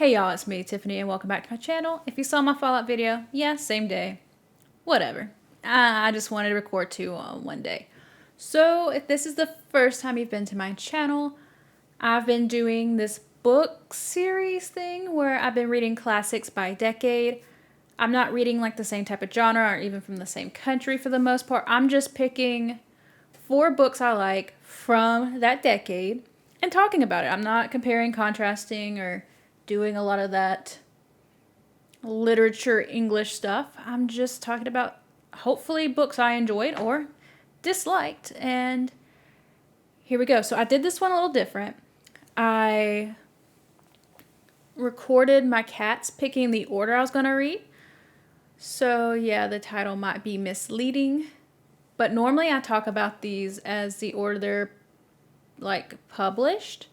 Hey y'all, it's me, Tiffany, and welcome back to my channel. If you saw my Fallout video, yeah, same day. Whatever. I just wanted to record two on one day. So, if this is the first time you've been to my channel, I've been doing this book series thing where I've been reading classics by decade. I'm not reading like the same type of genre or even from the same country for the most part. I'm just picking 4 books I like from that decade and talking about it. I'm not comparing, contrasting, or doing a lot of that literature English stuff. I'm just talking about hopefully books I enjoyed or disliked. And here we go. So I did this one a little different. I recorded my cats picking the order I was going to read. So yeah, the title might be misleading. But normally I talk about these as the order they're like published.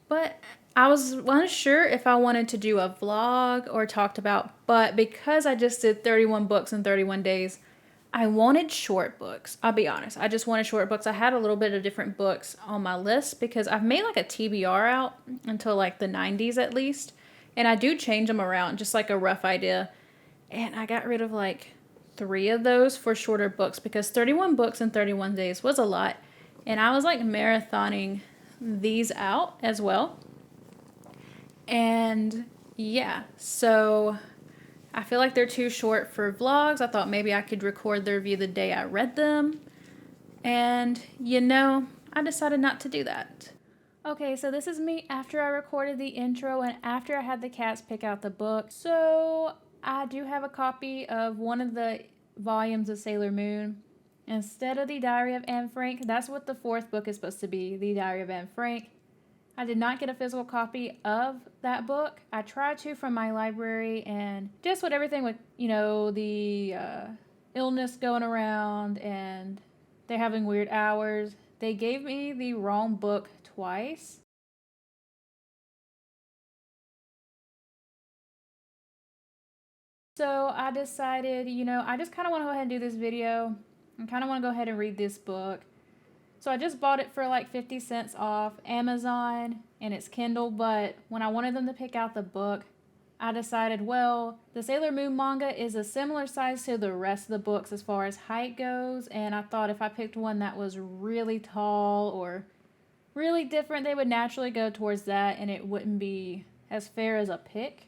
But I was unsure if I wanted to do a vlog or talked about, but because I just did 31 books in 31 days, I wanted short books. I'll be honest. I just wanted short books. I had a little bit of different books on my list because I've made like a TBR out until like the 90s at least. And I do change them around, just like a rough idea. And I got rid of like 3 of those for shorter books because 31 books in 31 days was a lot. And I was like marathoning these out as well. And yeah, so I feel like they're too short for vlogs. I thought maybe I could record the review the day I read them. And I decided not to do that. Okay, so this is me after I recorded the intro and after I had the cats pick out the book. So I do have a copy of one of the volumes of Sailor Moon. Instead of the Diary of Anne Frank, that's what the 4th book is supposed to be, the Diary of Anne Frank. I did not get a physical copy of that book. I tried to from my library, and just with everything with, the illness going around and they're having weird hours, they gave me the wrong book twice. So I decided, I just kind of want to go ahead and do this video. I kind of want to go ahead and read this book. So I just bought it for like 50 cents off Amazon and it's Kindle, but when I wanted them to pick out the book, I decided, well, the Sailor Moon manga is a similar size to the rest of the books as far as height goes, and I thought if I picked one that was really tall or really different, they would naturally go towards that and it wouldn't be as fair as a pick.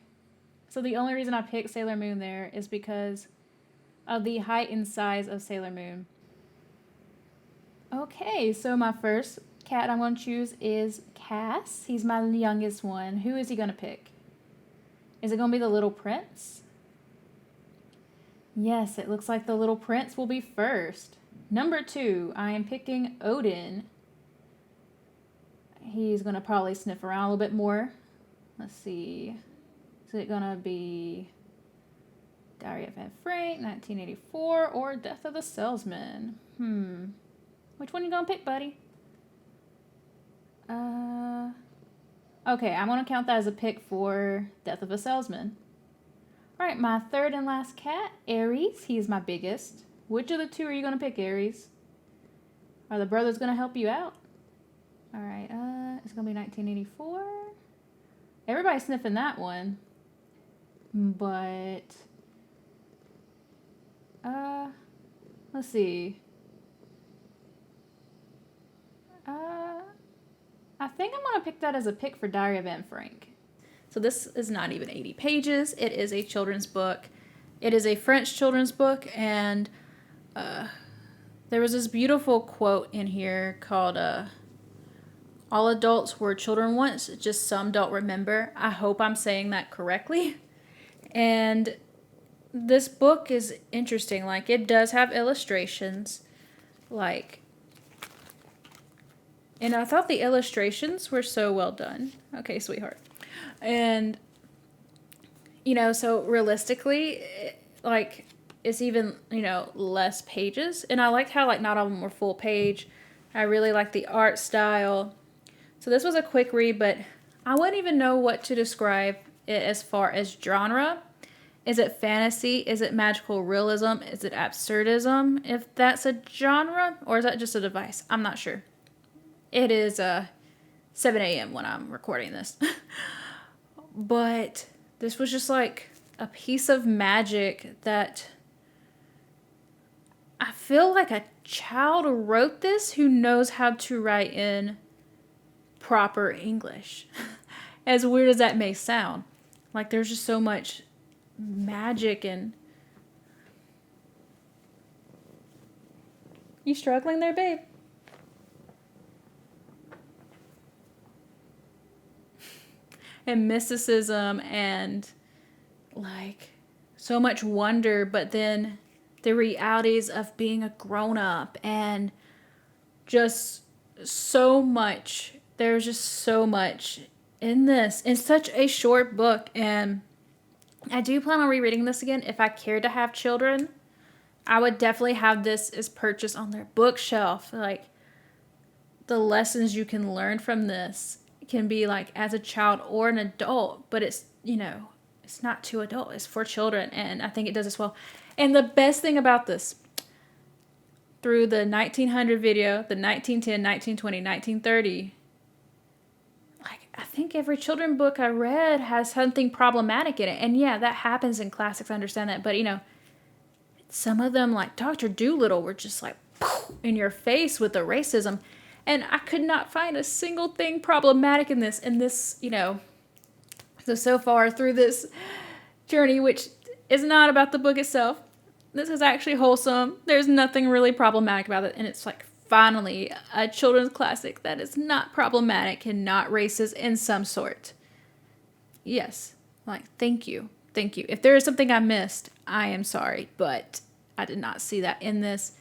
So the only reason I picked Sailor Moon there is because of the height and size of Sailor Moon. Okay, so my first cat I'm going to choose is Cass. He's my youngest one. Who is he going to pick? Is it going to be the Little Prince? Yes, it looks like the Little Prince will be first. Number 2, I am picking Odin. He's going to probably sniff around a little bit more. Let's see. Is it going to be Diary of Anne Frank, 1984, or Death of the Salesman? Which one you gonna pick, buddy? Okay, I'm gonna count that as a pick for Death of a Salesman. Alright, my third and last cat, Aries. He's my biggest. Which of the 2 are you gonna pick, Aries? Are the brothers gonna help you out? Alright, it's gonna be 1984. Everybody's sniffing that one. But, let's see. I think I'm going to pick that as a pick for Diary of Anne Frank. So this is not even 80 pages. It is a children's book. It is a French children's book, and there was this beautiful quote in here called, all adults were children once, just some don't remember. I hope I'm saying that correctly. And this book is interesting. Like, it does have illustrations, and I thought the illustrations were so well done. Okay, sweetheart. And, so realistically, it's even, less pages. And I liked how, not all of them were full page. I really like the art style. So this was a quick read, but I wouldn't even know what to describe it as far as genre. Is it fantasy? Is it magical realism? Is it absurdism? If that's a genre, or is that just a device? I'm not sure. It is 7 a.m. when I'm recording this. but this was just like a piece of magic that I feel like a child wrote this who knows how to write in proper English. As weird as that may sound. Like there's just so much magic and... You struggling there, babe? And mysticism and like so much wonder, but then the realities of being a grown up and just so much. There's just so much in this in such a short book. And I do plan on rereading this again. If I cared to have children, I would definitely have this as purchased on their bookshelf. Like the lessons you can learn from this can be like as a child or an adult, but it's, you know, it's not too adult, it's for children. And I think it does as well. And the best thing about this, through the 1900 video, the 1910, 1920, 1930, like I think every children's book I read has something problematic in it. And yeah, that happens in classics, I understand that. But you know, some of them like Dr. Dolittle were just like in your face with the racism. And I could not find a single thing problematic in this. And this, you know, so far through this journey, which is not about the book itself, this is actually wholesome. There's nothing really problematic about it. And it's like finally a children's classic that is not problematic and not racist in some sort. Yes. Like, thank you. Thank you. If there is something I missed, I am sorry. But I did not see that in this.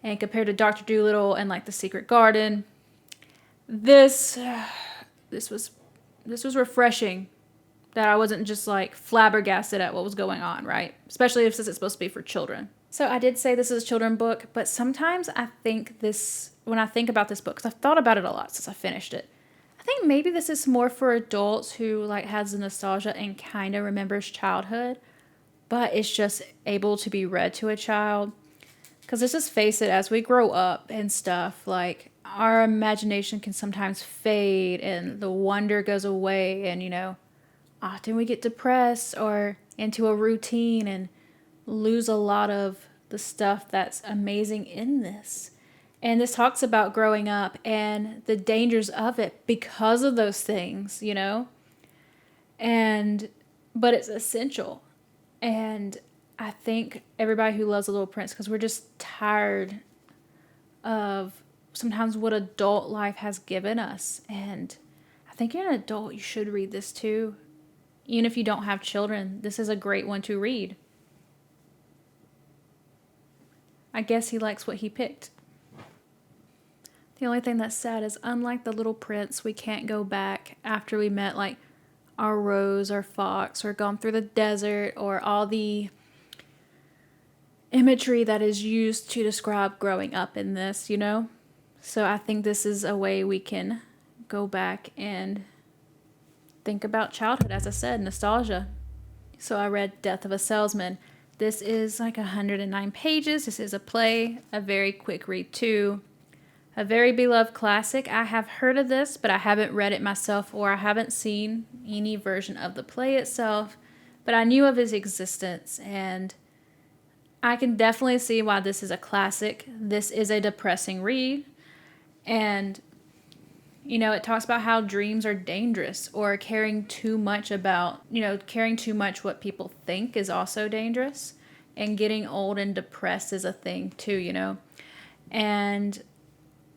And compared to Dr. Dolittle and like The Secret Garden, this was refreshing. That I wasn't just like flabbergasted at what was going on, right? Especially if this is supposed to be for children. So I did say this is a children's book, but sometimes I think this, when I think about this book, because I've thought about it a lot since I finished it, I think maybe this is more for adults who like has the nostalgia and kind of remembers childhood, but it's just able to be read to a child. Because let's just face it, as we grow up and stuff, like our imagination can sometimes fade and the wonder goes away, and you know, often we get depressed or into a routine and lose a lot of the stuff that's amazing in this. And this talks about growing up and the dangers of it because of those things, you know? But it's essential. And I think everybody who loves The Little Prince, because we're just tired of sometimes what adult life has given us. And I think you're an adult, you should read this too. Even if you don't have children, this is a great one to read. I guess he likes what he picked. The only thing that's sad is, unlike The Little Prince, we can't go back after we met like our Rose or Fox or gone through the desert or all the imagery that is used to describe growing up in this, you know? So I think this is a way we can go back and think about childhood, as I said, nostalgia. So I read Death of a Salesman. This is like 109 pages. This is a play, a very quick read too. A very beloved classic. I have heard of this, but I haven't read it myself, or I haven't seen any version of the play itself. But I knew of its existence, and I can definitely see why this is a classic. This is a depressing read, and you know, it talks about how dreams are dangerous, or caring too much what people think is also dangerous. And getting old and depressed is a thing too, you know. And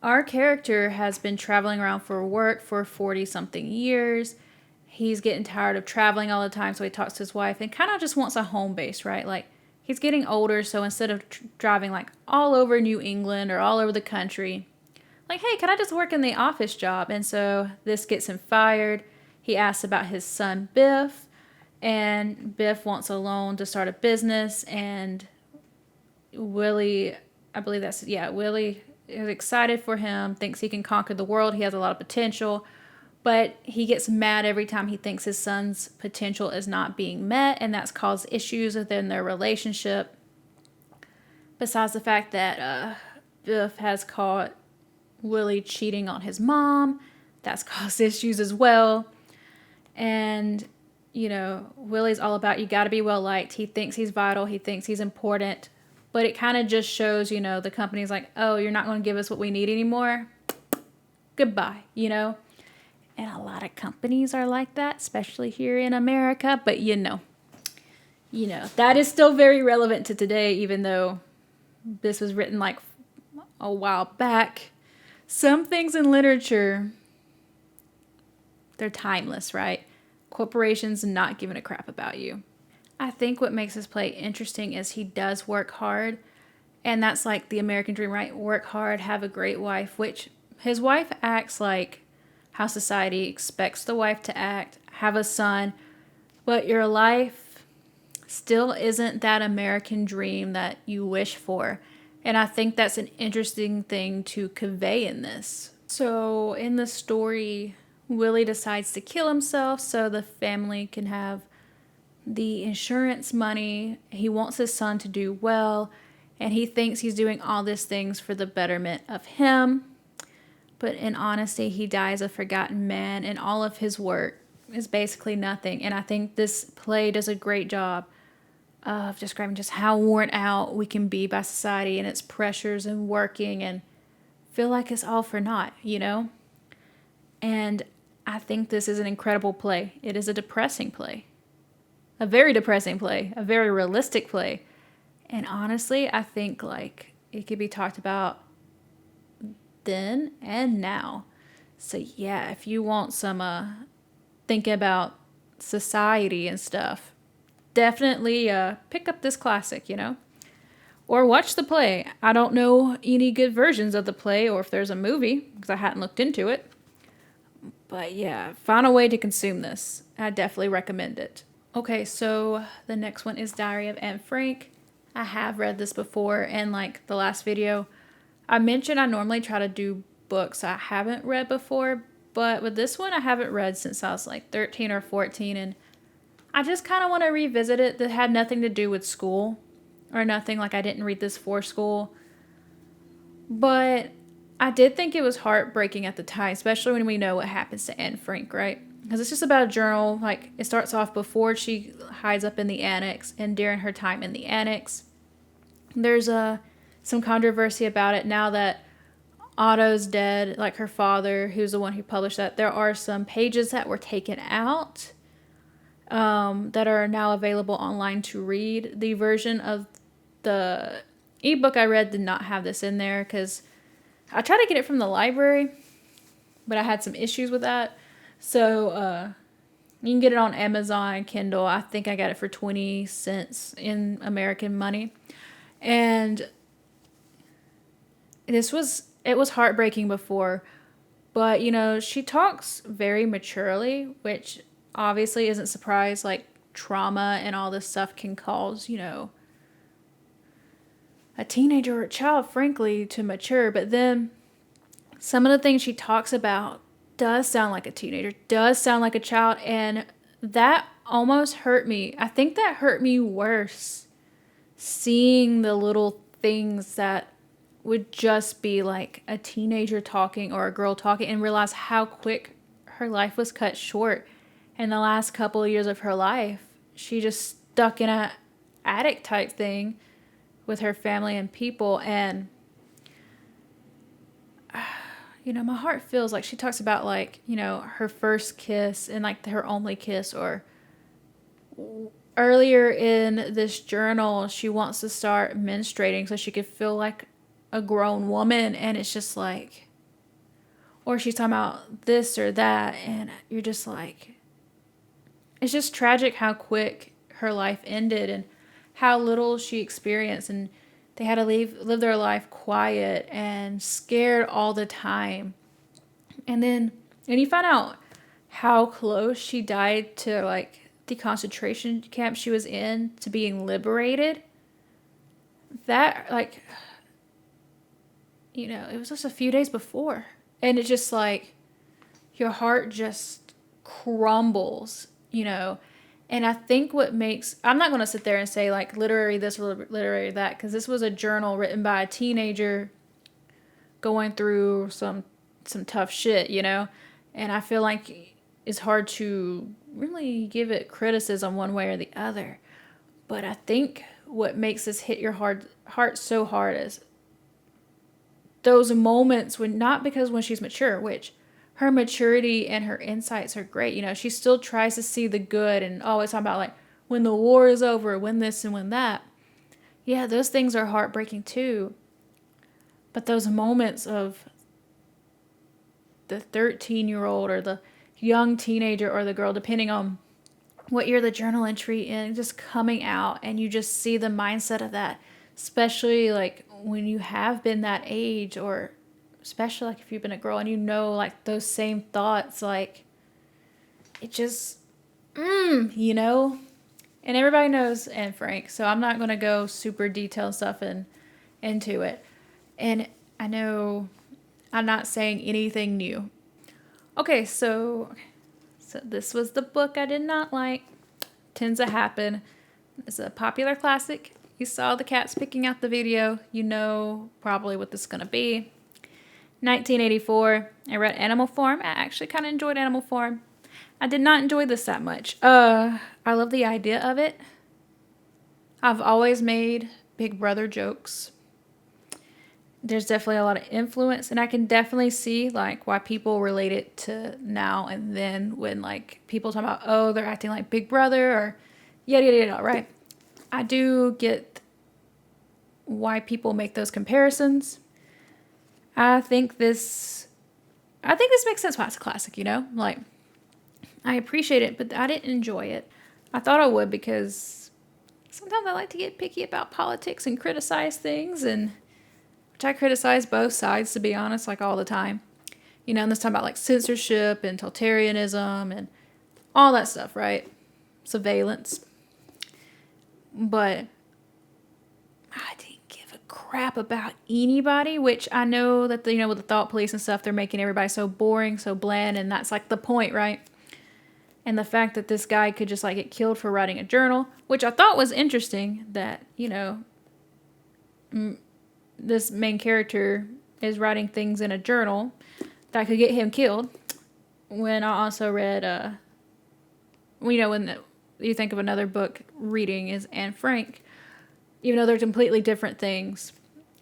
our character has been traveling around for work for 40-something years. He's getting tired of traveling all the time, so he talks to his wife and kind of just wants a home base, right? Like, he's getting older, so instead of driving like all over New England or all over the country, like, hey, can I just work in the office job? And so this gets him fired. He asks about his son, Biff, and Biff wants a loan to start a business. And Willie is excited for him, thinks he can conquer the world. He has a lot of potential, but he gets mad every time he thinks his son's potential is not being met, and that's caused issues within their relationship. Besides the fact that Biff has caught Willie cheating on his mom. That's caused issues as well. And Willie's all about you got to be well liked. He thinks he's vital. He thinks he's important. But it kind of just shows, the company's like, oh, you're not going to give us what we need anymore. Goodbye. And a lot of companies are like that, especially here in America. But that is still very relevant to today, even though this was written like a while back. Some things in literature, they're timeless, right? Corporations not giving a crap about you. I think what makes this play interesting is he does work hard. And that's like the American dream, right? Work hard, have a great wife, which his wife acts like how society expects the wife to act, have a son, but your life still isn't that American dream that you wish for. And I think that's an interesting thing to convey in this. So in the story, Willie decides to kill himself so the family can have the insurance money. He wants his son to do well, and he thinks he's doing all these things for the betterment of him. But in honesty, he dies a forgotten man, and all of his work is basically nothing. And I think this play does a great job of describing just how worn out we can be by society and its pressures and working and feel like it's all for naught, And I think this is an incredible play. It is a depressing play. A very depressing play. A very realistic play. And honestly, I think it could be talked about then and now. So yeah, if you want some thinking about society and stuff, definitely pick up this classic, or watch the play. I don't know any good versions of the play or if there's a movie because I hadn't looked into it. But yeah, find a way to consume this. I definitely recommend it. Okay, so the next one is Diary of Anne Frank. I have read this before, and like the last video, I mentioned I normally try to do books I haven't read before, but with this one I haven't read since I was like 13 or 14, and I just kind of want to revisit it. That had nothing to do with school or nothing, like I didn't read this for school, but I did think it was heartbreaking at the time, especially when we know what happens to Anne Frank, right? Because it's just about a journal. Like, it starts off before she hides up in the annex and during her time in the annex. There's some controversy about it now that Otto's dead, like her father, who's the one who published that. There are some pages that were taken out that are now available online to read. The version of the ebook I read did not have this in there because I tried to get it from the library, but I had some issues with that. So you can get it on Amazon, Kindle. I think I got it for 20 cents in American money. And it was heartbreaking before, but she talks very maturely, which obviously isn't surprised. Like, trauma and all this stuff can cause, a teenager or a child, frankly, to mature. But then some of the things she talks about does sound like a teenager, does sound like a child, and that almost hurt me. I think that hurt me worse, seeing the little things that would just be like a teenager talking or a girl talking, and realize how quick her life was cut short. In the last couple of years of her life, she just stuck in a attic type thing with her family and people. And my heart feels like she talks about her first kiss and like her only kiss, or earlier in this journal, she wants to start menstruating so she could feel like a grown woman. And it's just like, or she's talking about this or that. And you're just like, it's just tragic how quick her life ended and how little she experienced. And they had to live their life quiet and scared all the time. And you find out how close she died to the concentration camp she was in to being liberated. That it was just a few days before. And it's just your heart just crumbles, And I think what makes, I'm not going to sit there and say literary this or literary that, because this was a journal written by a teenager going through some tough shit, And I feel like it's hard to really give it criticism one way or the other. But I think what makes this hit your heart so hard is those moments when, not because when she's mature, which her maturity and her insights are great. You know, she still tries to see the good and always talking about like when the war is over, when this and when that. Yeah, those things are heartbreaking too. But those moments of the 13-year-old or the young teenager or the girl, depending on what year the journal entry in, just coming out and you just see the mindset of that, especially like when you have been that age, or especially like if you've been a girl and you know like those same thoughts, like it just you know. And everybody knows Anne Frank, so I'm not going to go super detailed stuff into it. And I know I'm not saying anything new. Okay, so this was the book I did not like. Tends to happen. It's a popular classic. You saw the cats picking out the video. You know probably what this is going to be. 1984. I read Animal Farm. I actually kind of enjoyed Animal Farm. I did not enjoy this that much. I love the idea of it. I've always made Big Brother jokes. There's definitely a lot of influence, and I can definitely see like why people relate it to now and then when like people talk about, oh, they're acting like Big Brother or yada yada yada, right? I do get why people make those comparisons. I think this makes sense why it's a classic, you know? Like, I appreciate it, but I didn't enjoy it. I thought I would because sometimes I like to get picky about politics and criticize things, and which I criticize both sides, to be honest, like all the time. You know, and this time about like censorship and totalitarianism and all that stuff, right? Surveillance. But I didn't give a crap about anybody, which I know that, you know, with the thought police and stuff, they're making everybody so boring, so bland, and that's like the point, right? And the fact that this guy could just like get killed for writing a journal, which I thought was interesting, that, you know, this main character is writing things in a journal that could get him killed. When I also read, you know, when you think of another book reading is Anne Frank, even though they're completely different things.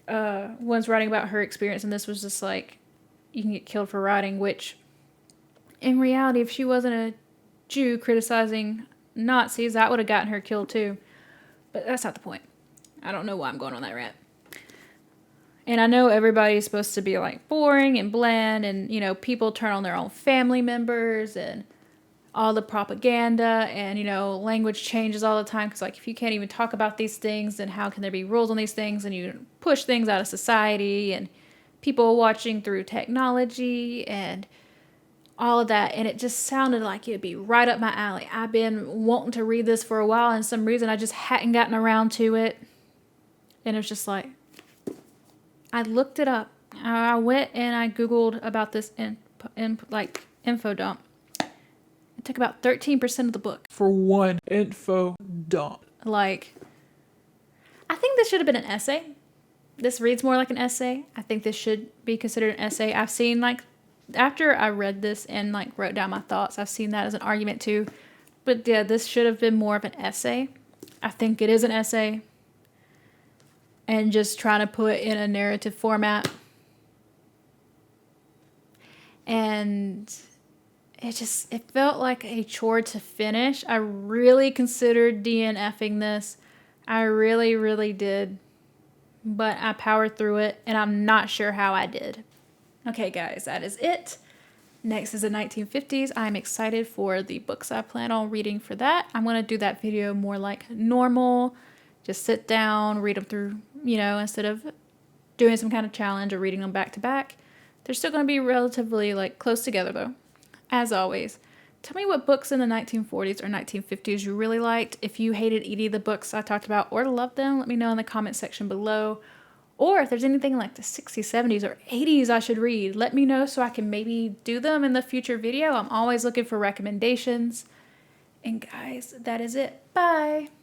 One's writing about her experience, and this was just like, you can get killed for writing, which in reality, if she wasn't a Jew criticizing Nazis, that would have gotten her killed too. But that's not the point. I don't know why I'm going on that rant. And I know everybody's supposed to be like boring and bland, and, you know, people turn on their own family members and all the propaganda, and, you know, language changes all the time. Because, like, if you can't even talk about these things, then how can there be rules on these things? And you push things out of society, and people watching through technology and all of that. And it just sounded like it'd be right up my alley. I've been wanting to read this for a while, and for some reason I just hadn't gotten around to it. And it's just like, I looked it up. I went and I Googled about this info dump. It took about 13% of the book. For one info dump. Like, I think this should have been an essay. This reads more like an essay. I think this should be considered an essay. I've seen, like, after I read this and, like, wrote down my thoughts, I've seen that as an argument too. But yeah, this should have been more of an essay. I think it is an essay. And just trying to put in a narrative format. And it felt like a chore to finish. I really considered DNFing this. I really, really did. But I powered through it, and I'm not sure how I did. Okay, guys, that is it. Next is the 1950s. I'm excited for the books I plan on reading for that. I'm going to do that video more like normal. Just sit down, read them through, you know, instead of doing some kind of challenge or reading them back to back. They're still going to be relatively, like, close together, though. As always, tell me what books in the 1940s or 1950s you really liked. If you hated any of the books I talked about or loved them, let me know in the comment section below. Or if there's anything like the 60s, 70s, or 80s I should read, let me know so I can maybe do them in the future video. I'm always looking for recommendations. And guys, that is it. Bye.